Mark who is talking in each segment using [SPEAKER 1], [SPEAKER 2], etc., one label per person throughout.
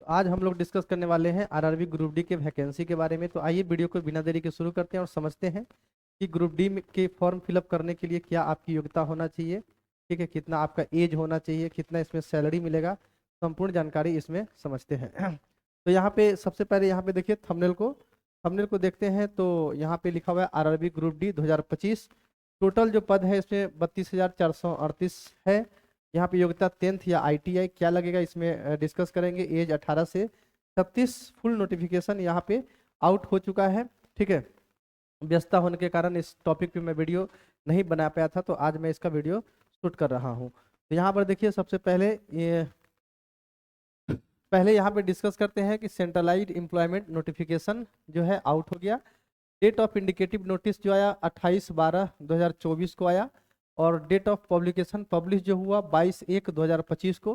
[SPEAKER 1] आज हम लोग डिस्कस करने वाले हैं आरआरबी ग्रुप डी के वैकेंसी के बारे में। तो आइए वीडियो को बिना देरी के शुरू करते हैं और समझते हैं कि ग्रुप डी के फॉर्म फिलअप करने के लिए क्या आपकी योग्यता होना चाहिए, ठीक है, कितना आपका एज होना चाहिए, कितना इसमें सैलरी मिलेगा, संपूर्ण जानकारी इसमें समझते हैं। तो यहाँ पे सबसे पहले यहाँ पे देखिए थंबनेल को देखते हैं। तो यहाँ पे लिखा हुआ है आरआरबी ग्रुप डी 2025। टोटल जो पद है इसमें 32,438 है। यहाँ पे योग्यता 10th या आईटीआई क्या लगेगा इसमें डिस्कस करेंगे। एज 18 से 36। फुल नोटिफिकेशन यहाँ पे आउट हो चुका है, ठीक है। व्यस्तता होने के कारण इस टॉपिक पे मैं वीडियो नहीं बना पाया था, तो आज मैं इसका वीडियो शूट कर रहा हूँ। तो यहाँ पर देखिए सबसे पहले यहाँ पे डिस्कस करते हैं कि सेंट्रलाइज्ड एम्प्लॉयमेंट नोटिफिकेशन जो है आउट हो गया। डेट ऑफ इंडिकेटिव नोटिस जो आया 28/12/2024 को आया, और डेट ऑफ पब्लिकेशन पब्लिश जो हुआ 22/1/2025 को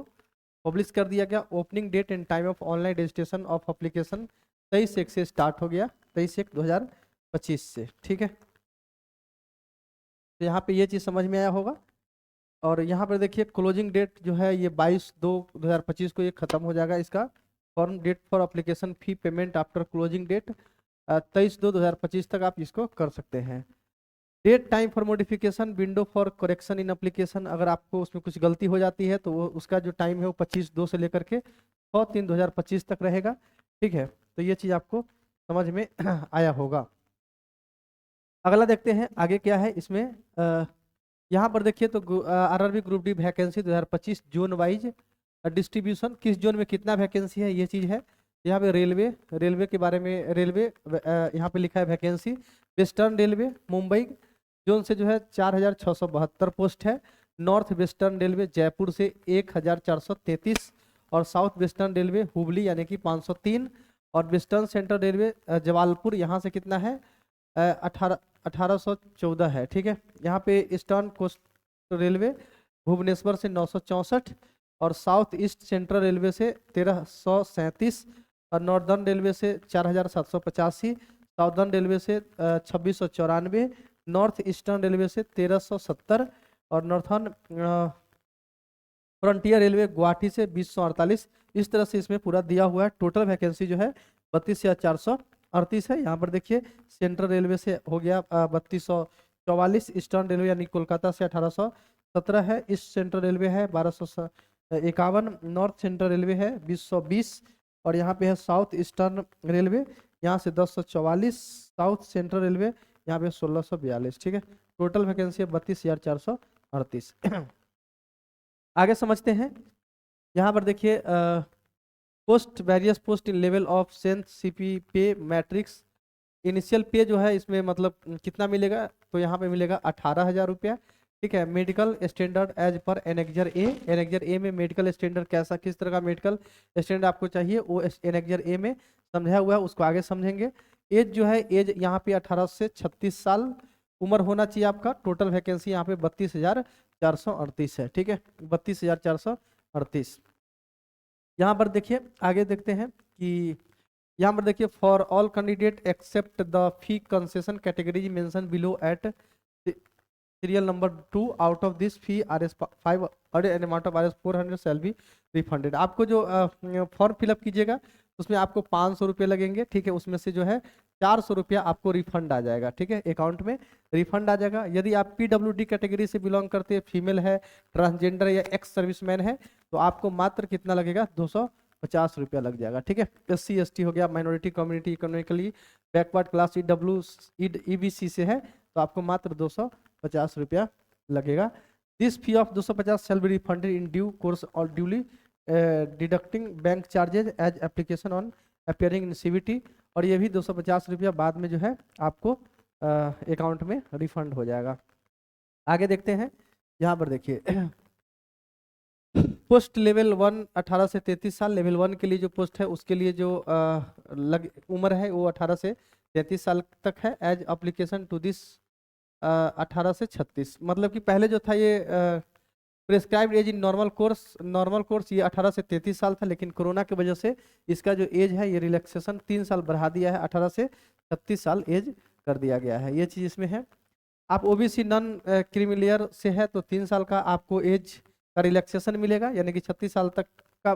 [SPEAKER 1] पब्लिश कर दिया गया। Opening date and time of online registration of application 23/1 से स्टार्ट हो गया, 23/1/2025 से, ठीक है। तो यहाँ पे ये चीज़ समझ में आया होगा। और यहाँ पर देखिए क्लोजिंग डेट जो है ये 22/2/2025 को ये खत्म हो जाएगा। इसका form date for application fee payment after closing date 23/2/2025 तक आप इसको कर सकते हैं। Date time for modification window for correction in application, अगर आपको उसमें कुछ गलती हो जाती है तो उसका जो टाइम है वो 25/2 से लेकर के 6/3/2025 तक रहेगा, ठीक है। तो ये चीज़ आपको समझ में आया होगा। अगला देखते हैं आगे क्या है इसमें। यहाँ पर देखिए तो RRB group D vacancy 2025 zone wise distribution, किस जोन में कितना वैकेंसी है ये चीज़ है। यहाँ पे रेलवे के बारे में यहाँ पे लिखा है vacancy. Western railway Mumbai zone से जो है 4,672 पोस्ट है। नॉर्थ वेस्टर्न रेलवे जयपुर से 1,433, और साउथ वेस्टर्न रेलवे हुबली यानी कि 503, और वेस्टर्न सेंट्रल रेलवे जवालपुर यहाँ से कितना है 1814 है, ठीक है। यहाँ पे ईस्टर्न कोस्ट रेलवे भुवनेश्वर से 964, और साउथ ईस्ट सेंट्रल रेलवे से 1337, और नॉर्दर्न रेलवे से 4,785, साउदर्न रेलवे से 2,694, नॉर्थ ईस्टर्न रेलवे से 1,370, और नॉर्थर्न फ्रंटियर रेलवे गुवाहाटी से 2,148। इस तरह से इसमें पूरा दिया हुआ है। टोटल वैकेंसी जो है 32,438 है। यहाँ पर देखिए सेंट्रल रेलवे से हो गया 3,244, ईस्टर्न रेलवे यानी कोलकाता से 1,817 है, ईस्ट सेंट्रल रेलवे है 1,251, नॉर्थ सेंट्रल रेलवे है 2,120, और यहाँ पे है साउथ ईस्टर्न रेलवे यहाँ से 10,44, साउथ सेंट्रल रेलवे यहाँ पे 1,642, ठीक है। टोटल वैकेंसी है 32,438। आगे समझते हैं। यहाँ पर देखिए post various post in level of सेंथ CP पे मैट्रिक्स। इनिशियल पे जो है इसमें मतलब कितना मिलेगा, तो यहाँ पे मिलेगा 18,000 रुपया, ठीक है। मेडिकल स्टैंडर्ड एज पर एनेक्जर ए में मेडिकल स्टैंडर्ड कैसा किस तरह का मेडिकल स्टैंडर्ड आपको चाहिए वो एनेक्जर ए में समझाया हुआ है, उसको आगे समझेंगे। एज जो है एज यहाँ पे 18 से 36 साल उम्र होना चाहिए आपका। टोटल वैकेंसी यहाँ पे 32,438 है, ठीक है, 32,438। यहाँ पर देखिए आगे देखते हैं कि यहाँ पर देखिए for all candidate except the fee concession categories mention below at serial number 2 out of this fee RS5 और an amount of RS400 shall be refunded. आपको जो फॉर्म फिलअप कीजिएगा उसमें आपको 500 रुपये लगेंगे, ठीक है। उसमें से जो है 400 रुपया आपको रिफंड आ जाएगा, ठीक है, अकाउंट में रिफंड आ जाएगा। यदि आप PWD कैटेगरी से बिलोंग करते हैं, फीमेल है, ट्रांसजेंडर या एक्स सर्विसमैन है, तो आपको मात्र कितना लगेगा 250 रुपया लग जाएगा, ठीक है। SC ST हो गया, minority community, economically backward class EBC से है, तो आपको मात्र 250 रुपया लगेगा। This fee of 250 shall be refunded in due course और duly deducting bank charges as application on appearing in CVT, और ये भी 250 रुपया बाद में जो है आपको अकाउंट में रिफंड हो जाएगा। आगे देखते हैं। यहाँ पर देखिए पोस्ट लेवल 1 18 से 33 साल, लेवल 1 के लिए जो पोस्ट है उसके लिए जो उम्र है वो 18 से 33 साल तक है। एज अप्लीकेशन टू दिस 18 से 36, मतलब कि पहले जो था ये prescribed age in normal course ये 18 से 33 साल था, लेकिन कोरोना की वजह से इसका जो एज है ये रिलैक्सेशन 3 साल बढ़ा दिया है, 18 से 36 साल एज कर दिया गया है। ये चीज़ इसमें है। आप OBC नॉन क्रीमिलियर से है तो 3 साल का आपको एज का रिलैक्सेशन मिलेगा, यानी कि 36 साल तक का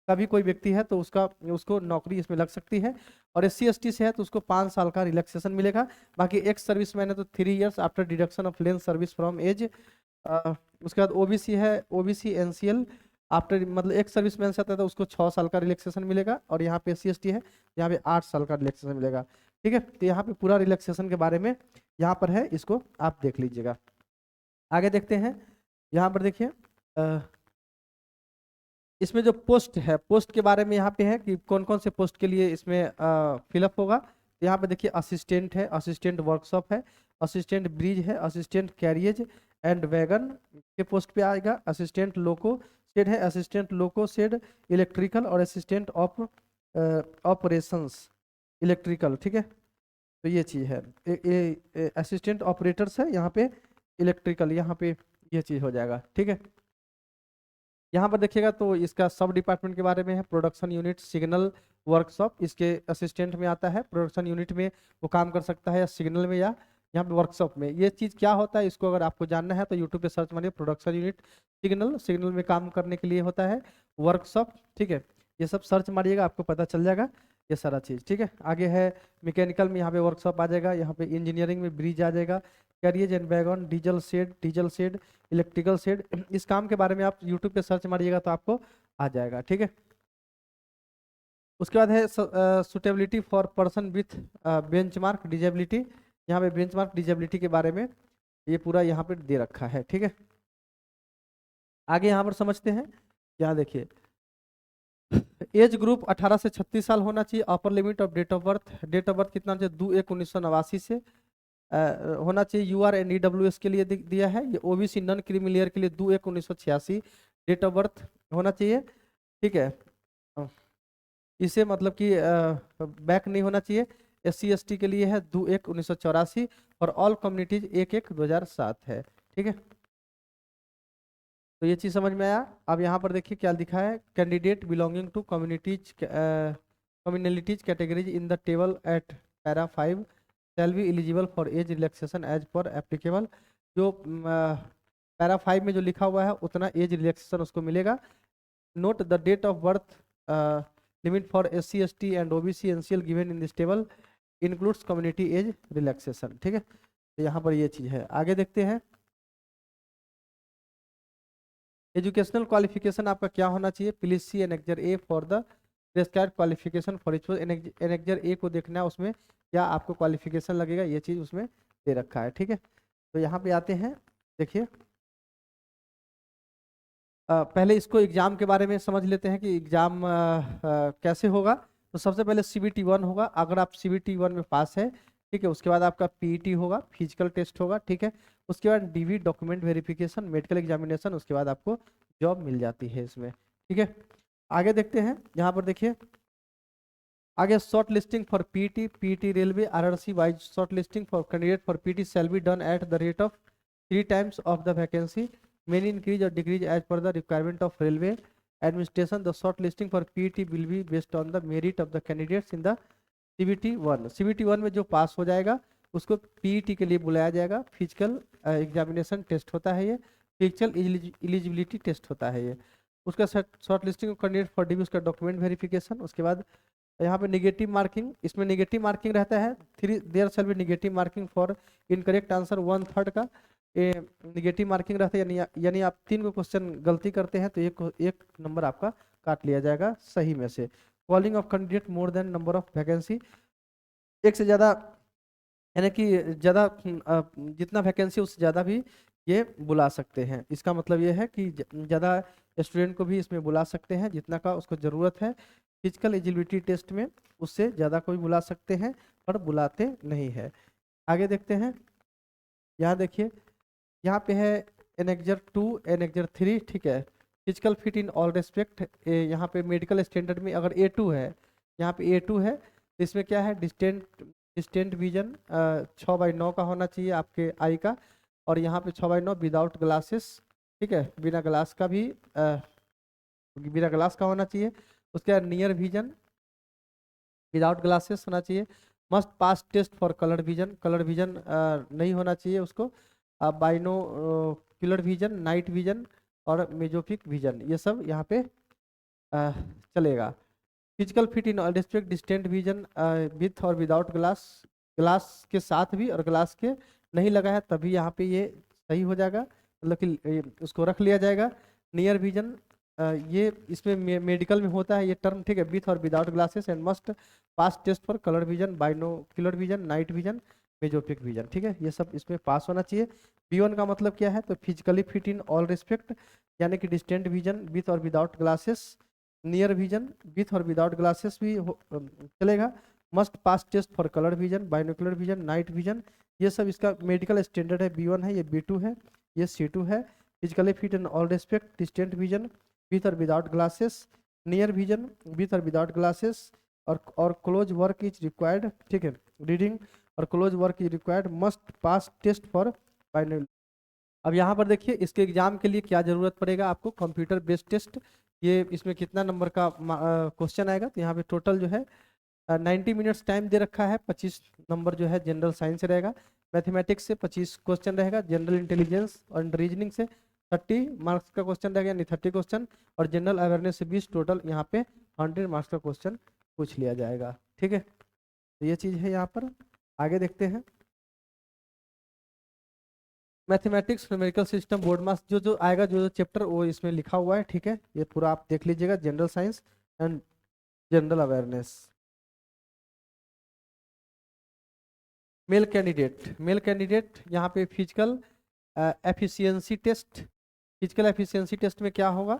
[SPEAKER 1] का भी कोई व्यक्ति है तो उसको नौकरी इसमें लग सकती है। और SC/ST से है तो उसको 5 साल का रिलैक्सेशन मिलेगा। बाकी एक्स सर्विसमैन है तो 3 years after deduction of length service from age. उसके बाद OBC है, OBC NCL आफ्टर, मतलब एक सर्विसमैन से आता है तो उसको 6 साल का रिलैक्सेशन मिलेगा। और यहाँ पे SC/ST है, यहाँ पे 8 साल का रिलैक्सेशन मिलेगा। ठीक है, तो यहाँ पे पूरा रिलैक्सेशन के बारे में यहाँ पर है, इसको आप देख लीजिएगा। आगे देखते हैं, यहाँ पर देखिए इसमें जो पोस्ट है, पोस्ट के बारे में यहाँ पे है कि कौन कौन से पोस्ट के लिए इसमें फिलअप होगा। तो यहाँ पे देखिए असिस्टेंट है, असिस्टेंट वर्कशॉप है, असिस्टेंट ब्रिज है, असिस्टेंट कैरियज एंड वैगन के पोस्ट पे आएगा। असिस्टेंट लोको शेड है, असिस्टेंट लोको शेड इलेक्ट्रिकल, और असिस्टेंट ऑफ ऑपरेशंस इलेक्ट्रिकल। ठीक है, तो ये चीज़ है। असिस्टेंट ऑपरेटर्स है यहाँ पे इलेक्ट्रिकल, यहाँ पे ये चीज़ हो जाएगा। ठीक है, यहाँ पर देखिएगा तो इसका सब डिपार्टमेंट के बारे में है। प्रोडक्शन यूनिट सिग्नल वर्कशॉप इसके असिस्टेंट में आता है। प्रोडक्शन यूनिट में वो काम कर सकता है, या सिग्नल में, या यहाँ पे वर्कशॉप में। ये चीज़ क्या होता है, इसको अगर आपको जानना है तो यूट्यूब पे सर्च मारिए प्रोडक्शन यूनिट सिग्नल। सिग्नल में काम करने के लिए होता है वर्कशॉप। ठीक है, ये सब सर्च मारिएगा, आपको पता चल जाएगा ये सारा चीज़। ठीक है, आगे है मैकेनिकल में, यहाँ पे वर्कशॉप आ जाएगा। यहाँ पे इंजीनियरिंग में ब्रिज आ जाएगा, carriage and wagon, diesel shed electrical shed. इस काम के बारे में आप यूट्यूब पे सर्च मारिएगा तो आपको आ जाएगा। ठीक है, उसके बाद है suitability for person with benchmark disability. यहाँ पे बेंचमार्क डिजेबिलिटी के बारे में ये पूरा यहाँ पे दे रखा है। ठीक है, आगे यहाँ पर समझते हैं। यहाँ देखिए एज ग्रुप 18 से 36 साल होना चाहिए। Upper limit of date of birth कितना चाहिए, 2/1/1989 से होना चाहिए। UR एंड EWS के लिए दिया है। ये OBC नॉन क्रीमी लेयर के लिए 2/1/1986 डेट ऑफ बर्थ होना चाहिए। ठीक है, इसे मतलब कि बैक नहीं होना चाहिए। SC/ST के लिए है 2/1/1984, और ऑल कम्युनिटीज 1/1/2007 है। ठीक है, तो ये चीज़ समझ में आया। अब यहाँ पर देखिए क्या लिखा है, candidate belonging to communities categories in the table at para 5 shall be eligible for age relaxation as per applicable. जो पैरा 5 में जो लिखा हुआ है उतना एज रिलैक्सेशन उसको मिलेगा। Note the date of birth limit for SC/ST and OBC NCL given in this table includes community age relaxation. ठीक है, तो यहाँ पर ये चीज़ है। आगे देखते हैं, एजुकेशनल क्वालिफिकेशन आपका क्या होना चाहिए। Please see annexure A for the prescribed qualification for each. Annexure A को देखना है, उसमें क्या आपको क्वालिफिकेशन लगेगा, ये चीज़ उसमें दे रखा है। ठीक है, तो यहाँ पे आते हैं, देखिए पहले इसको एग्जाम के बारे में समझ लेते हैं कि एग्जाम कैसे होगा। तो सबसे पहले CBT 1 होगा। अगर आप CBT 1 में पास है, ठीक है, उसके बाद आपका PET होगा, फिजिकल टेस्ट होगा। ठीक है, उसके बाद DV document verification, medical examination, उसके बाद आपको जॉब मिल जाती है इसमें। ठीक है, आगे देखते हैं। यहाँ पर देखिए आगे short listing for PET railway RRC wise short listing for candidate for PET shall be done at the rate of 3 times of the vacancy, may increase or decrease as per the requirement of railway administration. The short listing for PET will be based on the merit of the candidates in the CBT 1। CBT 1 में जो पास हो जाएगा उसको PET के लिए बुलाया जाएगा। Physical examination test होता है, ये फिजिकल एलिजिबिलिटी टेस्ट होता है ये। उसका short listing candidate for DV उसका डॉक्यूमेंट वेरिफिकेशन। उसके बाद यहाँ पे नेगेटिव मार्किंग, इसमें नेगेटिव मार्किंग रहता है। There shall be negative marking for incorrect answer 1/3 का नेगेटिव मार्किंग रहता है। यानी आप 3 को क्वेश्चन गलती करते हैं तो एक नंबर आपका काट लिया जाएगा सही में से। Calling of candidate more than number of vacancy, एक से ज़्यादा, यानी कि ज़्यादा जितना वैकेंसी उससे ज़्यादा भी ये बुला सकते हैं। इसका मतलब ये है कि ज़्यादा स्टूडेंट को भी इसमें बुला सकते हैं जितना का उसको ज़रूरत है। फिजिकल एलिजिबिलिटी टेस्ट में उससे ज़्यादा कोई बुला सकते हैं, पर बुलाते नहीं है। आगे देखते हैं, यहाँ देखिए यहाँ पे है एनेक्जर 2 एनेक्जर 3। ठीक है, physical fit in all respect. यहाँ पे मेडिकल स्टैंडर्ड में अगर A2 है, यहाँ पे A2 है तो इसमें क्या है, डिस्टेंट विजन 6/9 का होना चाहिए आपके आई का। और यहाँ पे 6/9 विदाउट ग्लासेस। ठीक है, बिना ग्लास का भी बिना ग्लास का होना चाहिए। उसके बाद नियर विजन विदाउट ग्लासेस होना चाहिए। Must pass test for colour vision, colour vision नहीं होना चाहिए उसको। बाइनोक्यूलर विजन, नाइट विजन और मेजोपिक विजन, ये सब यहाँ पे चलेगा। Physical fit in all respect, distant vision with और विदाउट ग्लास, ग्लास के साथ भी और ग्लास के नहीं लगा है तभी यहाँ पे ये सही हो जाएगा, मतलब कि उसको रख लिया जाएगा। नियर विजन, ये इसमें मेडिकल में होता है ये टर्म, ठीक है। विथ और without glasses and must pass test for colour vision, binocular vision, night vision, mesopic vision, ठीक है। ये सब इसमें पास होना चाहिए। B1 का मतलब क्या है, तो physically fit in all respect, यानी कि डिस्टेंट विजन विथ और without glasses, near vision with और विदाउट ग्लासेस भी चलेगा। Must pass test for colour vision, binocular vision, night vision, ये सब इसका मेडिकल स्टैंडर्ड है। B1 है, ये B2 है, ये C2 है। Physically fit in all respect, distant vision with और without glasses, near vision with और विदाउट ग्लासेस, और क्लोज वर्क इज रिक्वायर्ड, ठीक है। रीडिंग और close work is required, must pass test for binocular. अब यहाँ पर देखिए इसके एग्जाम के लिए क्या जरूरत पड़ेगा आपको, कंप्यूटर बेस्ड टेस्ट। ये इसमें कितना नंबर का क्वेश्चन आएगा, तो यहाँ पे टोटल जो है 90 मिनट्स टाइम दे रखा है। 25 नंबर जो है जनरल साइंस से रहेगा, मैथमेटिक्स से 25 क्वेश्चन रहेगा, जनरल इंटेलिजेंस और रीजनिंग से 30 मार्क्स का क्वेश्चन रहेगा, यानी 30 क्वेश्चन, और जनरल अवेयरनेस से 20, टोटल यहाँ पे 100 मार्क्स का क्वेश्चन पूछ लिया जाएगा, ठीक है। तो ये चीज़ है यहाँ पर। आगे देखते हैं mathematics numerical system board marks, जो जो आएगा, जो जो चैप्टर वो इसमें लिखा हुआ है, ठीक है। ये पूरा आप देख लीजिएगा, general science and general awareness. Male candidate यहाँ पे physical efficiency test. Physical efficiency test में क्या होगा,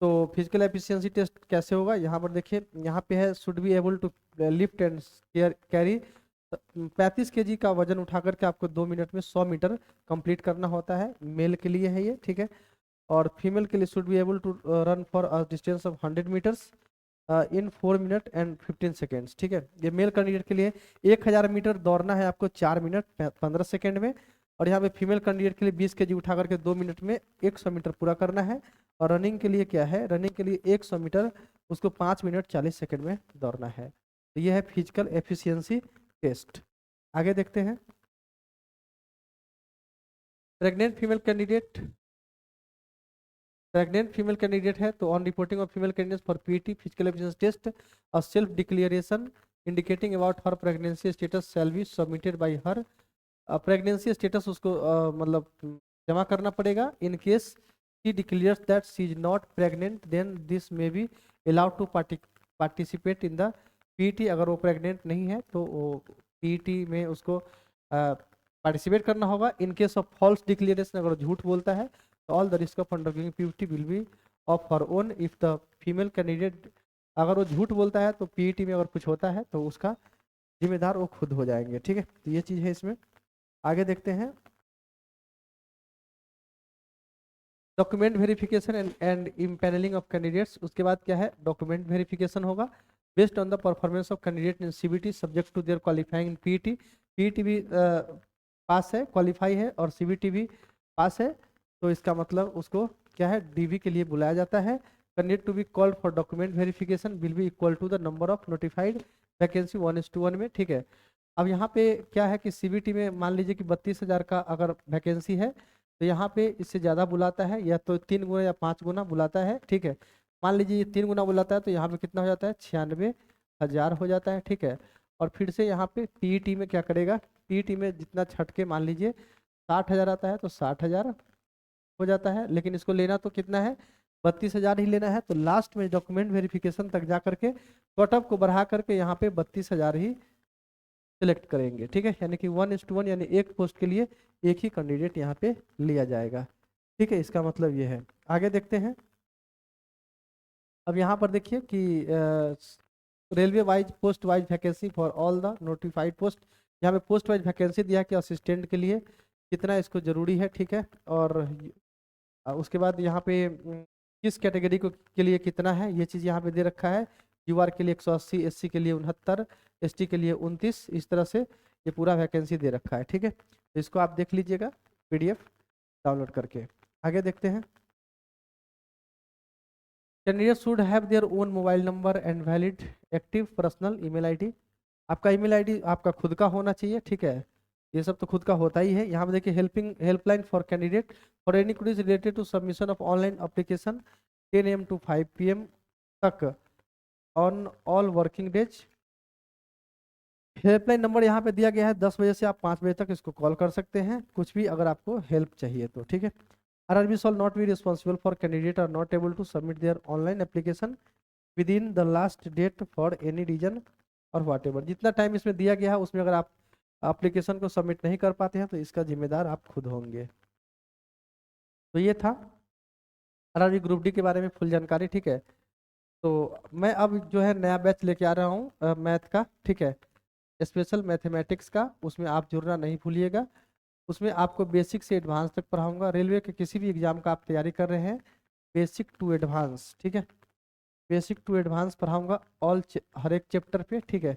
[SPEAKER 1] तो फिजिकल एफिशिएंसी टेस्ट कैसे होगा, यहाँ पर देखिए, यहाँ पे है should be able to lift and carry 35 kg का वजन उठा करके आपको 2 मिनट में 100 मीटर कंप्लीट करना होता है। मेल के लिए है ये, ठीक है। और फीमेल के लिए should be able to run for a distance of 100 metres in 4 minute and 15 seconds, ठीक है। ये मेल कैंडिडेट के लिए 1000 मीटर दौड़ना है आपको 4 मिनट 15 सेकेंड में। और यहाँ पे फीमेल कैंडिडेट के लिए 20 kg उठा करके 2 मिनट में 100 मीटर पूरा करना है। और रनिंग के लिए क्या है, रनिंग के लिए 100 मीटर उसको 5 मिनट 40 सेकेंड में दौड़ना है। तो ये है फिजिकल एफिशिएंसी टेस्ट। आगे देखते हैं pregnant female candidate. Pregnant female candidate है तो on reporting of female candidate for PT physical efficiency test और self declaration indicating about her pregnancy status shall be submitted by her. Pregnancy status उसको मतलब जमा करना पड़ेगा। In case she declares that she is not pregnant then this may be allowed to participate in the PT. अगर वो pregnant नहीं है तो वो पीटी में उसको पार्टिसिपेट करना होगा। In case of false declaration, अगर झूठ बोलता है तो all the risk of undergoing PT will be of her own. If the female candidate, अगर वो झूठ बोलता है तो पीटी में अगर कुछ होता है तो उसका जिम्मेदार वो खुद हो जाएंगे, ठीक है। तो ये चीज़ है इसमें। आगे देखते हैं document verification and empanelling of candidates. उसके बाद क्या है, डॉक्यूमेंट वेरिफिकेशन होगा based on the performance of candidate in CBT subject to their qualifying in PT. PT भी पास है, क्वालिफाई है, और सीबीटी भी पास है, तो इसका मतलब उसको क्या है, डीवी के लिए बुलाया जाता है। Candidate to be called for document verification will be equal to the number of notified vacancy 1:1 में, ठीक है। अब यहाँ पे क्या है कि सीबीटी में मान लीजिए कि 32,000 का अगर वैकेंसी है तो यहाँ पे इससे ज़्यादा बुलाता है, या तो 3 गुना या 5 गुना बुलाता है, ठीक है। मान लीजिए ये 3 गुना बुलाता है तो यहाँ पे कितना हो जाता है, 96,000 हो जाता है, ठीक है। और फिर से यहाँ पे पीईटी में क्या करेगा, पीईटी में जितना छटके मान लीजिए 60,000 आता है तो 60,000 हो जाता है, लेकिन इसको लेना तो कितना है, 32,000 ही लेना है। तो लास्ट में डॉक्यूमेंट वेरिफिकेशन तक जा करके कट ऑफ को बढ़ा करके यहाँ पे 32,000 ही सिलेक्ट करेंगे, ठीक है। यानी कि 1:1, यानी एक पोस्ट के लिए एक ही कैंडिडेट यहाँ पे लिया जाएगा, ठीक है। इसका मतलब ये है। आगे देखते हैं। अब यहाँ पर देखिए कि railway wise post wise vacancy for all the notified post. यहाँ पे पोस्ट वाइज वैकेंसी दिया कि असिस्टेंट के लिए कितना इसको जरूरी है, ठीक है। और उसके बाद यहाँ पे किस कैटेगरी को के लिए कितना है, ये चीज़ यहाँ पे दे रखा है। यूआर के लिए 180, एससी के लिए 69, एसटी के लिए 29, इस तरह से ये पूरा वैकेंसी दे रखा है, ठीक है। तो इसको आप देख लीजिएगा पीडीएफ डाउनलोड करके। आगे देखते हैं candidate should have their own mobile number and valid active personal email ID. आपका ईमेल आईडी आपका खुद का होना चाहिए, ठीक है। ये सब तो खुद का होता ही है। यहाँ पे देखिए helpline for candidate for any queries related to submission of online application 10 AM to 5 PM तक on all working days. Helpline number यहाँ पे दिया गया है, 10 बजे से आप 5 बजे तक इसको कॉल कर सकते हैं, कुछ भी अगर आपको हेल्प चाहिए तो, ठीक है। RRB shall not be responsible for candidate are not able to submit their online application within the last date for any reason और वाट एवर। जितना टाइम इसमें दिया गया है उसमें अगर आप एप्लीकेशन को सबमिट नहीं कर पाते हैं तो इसका जिम्मेदार आप खुद होंगे। तो ये था RRB ग्रुप डी के बारे में फुल जानकारी, ठीक है। तो मैं अब जो है नया बैच लेके आ रहा हूँ मैथ का, ठीक है, स्पेशल मैथमेटिक्स का। उसमें आप जुड़ना नहीं भूलिएगा। उसमें आपको बेसिक से एडवांस तक पढ़ाऊंगा। रेलवे के किसी भी एग्जाम का आप तैयारी कर रहे हैं, बेसिक टू एडवांस, ठीक है, बेसिक टू एडवांस पढ़ाऊंगा हर एक चैप्टर पे, ठीक है,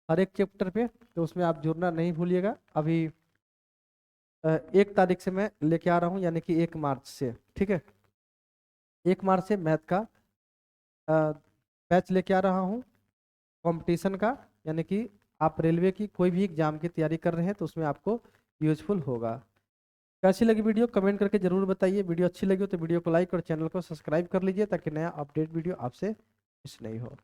[SPEAKER 1] हर एक चैप्टर पे। तो उसमें आप जुड़ना नहीं भूलिएगा। अभी 1 तारीख से मैं लेके आ रहा हूँ, यानी कि 1 मार्च से, ठीक है, 1 मार्च से मैथ का बैच लेके आ रहा हूँ कंपटीशन का, यानी कि आप रेलवे की कोई भी एग्जाम की तैयारी कर रहे हैं तो उसमें आपको यूजफुल होगा। कैसी लगी वीडियो कमेंट करके जरूर बताइए। वीडियो अच्छी लगी हो तो वीडियो को लाइक और चैनल को सब्सक्राइब कर लीजिए ताकि नया अपडेट वीडियो आपसे मिस नहीं हो।